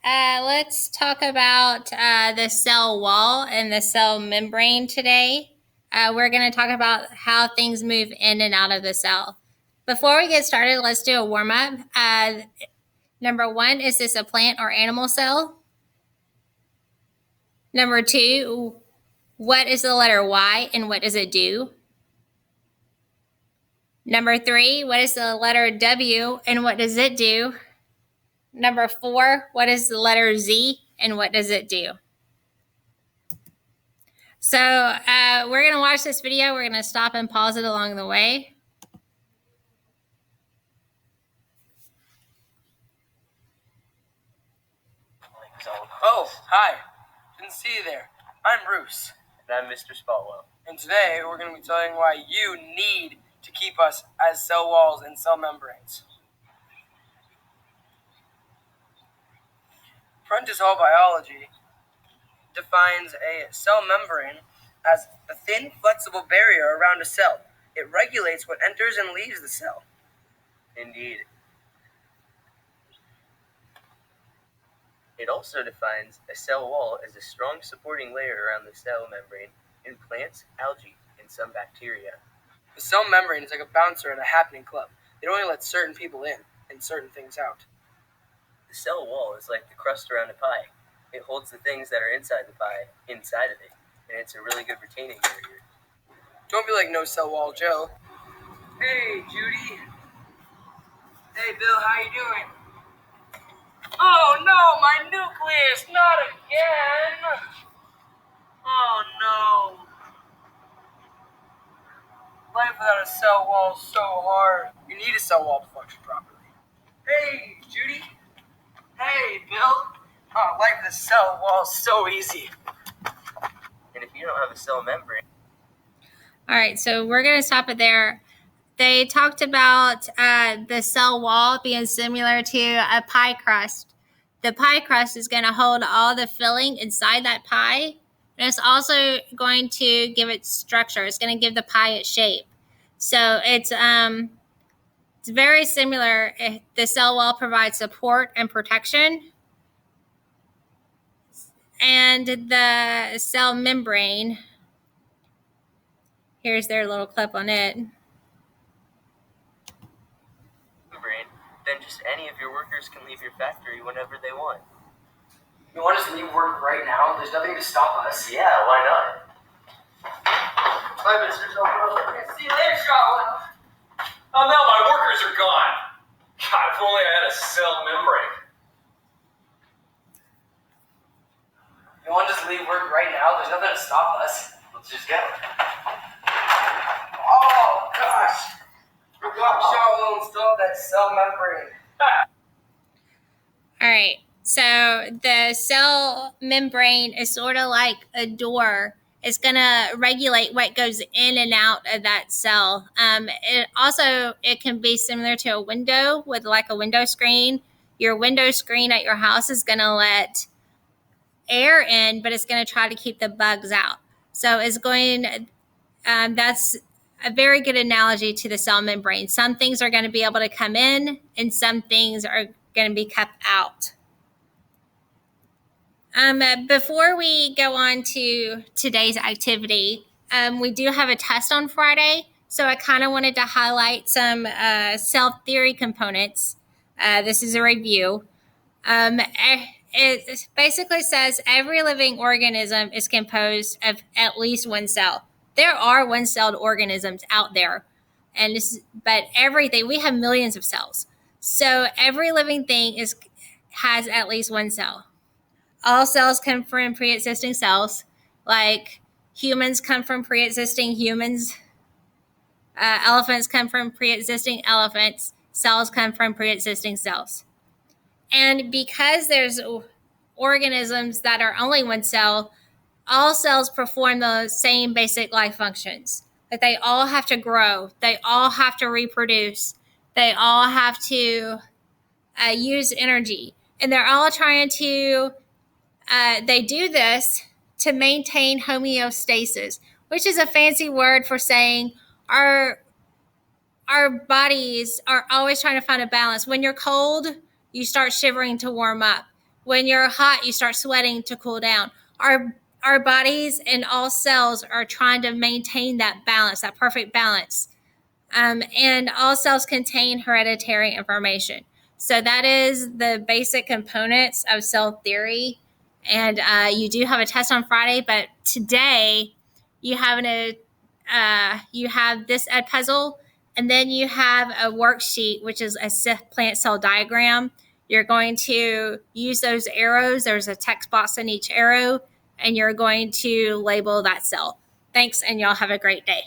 Let's talk about the cell wall and the cell membrane today. We're going to talk about how things move in and out of the cell. Before we get started, let's do a warm up. Number one, is this a plant or animal cell? Number two, what is the letter Y and what does it do? Number three, what is the letter W and what does it do? Number four, what is the letter Z and what does it do? So we're going to watch this video. We're going to stop and pause it along the way. Oh, hi. Didn't see you there. I'm Bruce. And I'm Mr. Spalwell. And today we're going to be telling why you need to keep us as cell walls and cell membranes. Prentice Hall Biology defines a cell membrane as a thin, flexible barrier around a cell. It regulates what enters and leaves the cell. Indeed. It also defines a cell wall as a strong supporting layer around the cell membrane in plants, algae, and some bacteria. The cell membrane is like a bouncer at a happening club. It only lets certain people in and certain things out. The cell wall is like the crust around a pie. It holds the things that are inside the pie inside of it, and it's a really good retaining barrier. Don't be like No Cell Wall Joe. Hey, Judy. Hey, Bill, how you doing? Oh no, my nucleus, not again! Oh no. Life without a cell wall is so hard. You need a cell wall to function properly. Hey, Judy. Hey, Bill. Oh, life with a cell wall is so easy. And if you don't have a cell membrane... All right, so we're going to stop it there. They talked about the cell wall being similar to a pie crust. The pie crust is going to hold all the filling inside that pie, and it's also going to give it structure. It's going to give the pie its shape. So it's very similar. The cell wall provides support and protection, and the cell membrane, here's their little clip on it. Then just any of your workers can leave your factory whenever they want. You want us to leave work right now? There's nothing to stop us. Yeah, why not? Bye, Mr. Shotwell. See you later, Shotwell. Oh, now my workers are gone. God, if only I had a cell membrane. You want us to leave work right now? There's nothing to stop us. Let's just go. Oh, gosh. Forgot Shotwell installed that cell membrane. All right, so the cell membrane is sort of like a door. It's going to regulate what goes in and out of that cell. It can be similar to a window with like a window screen. Your window screen at your house is going to let air in, but it's going to try to keep the bugs out. So that's a very good analogy to the cell membrane. Some things are going to be able to come in and some things are going to be kept out. Before we go on to today's activity, we do have a test on Friday, so I kind of wanted to highlight some cell theory components. This is a review. It basically says every living organism is composed of at least one cell. There are one-celled organisms out there, but everything, we have millions of cells. So every living thing has at least one cell. All cells come from pre-existing cells, like humans come from pre-existing humans. Elephants come from pre-existing elephants. Cells come from pre-existing cells. And because there's organisms that are only one cell, all cells perform the same basic life functions. That they all have to grow. They all have to reproduce. They all have to use energy. And they're all trying to, they do this to maintain homeostasis, which is a fancy word for saying our bodies are always trying to find a balance. When you're cold, you start shivering to warm up. When you're hot, you start sweating to cool down. Our bodies and all cells are trying to maintain that balance, that perfect balance. And all cells contain hereditary information. So that is the basic components of cell theory. And you do have a test on Friday, but today you have this ed puzzle, and then you have a worksheet, which is a plant cell diagram. You're going to use those arrows. There's a text box in each arrow, and you're going to label that cell. Thanks, and y'all have a great day.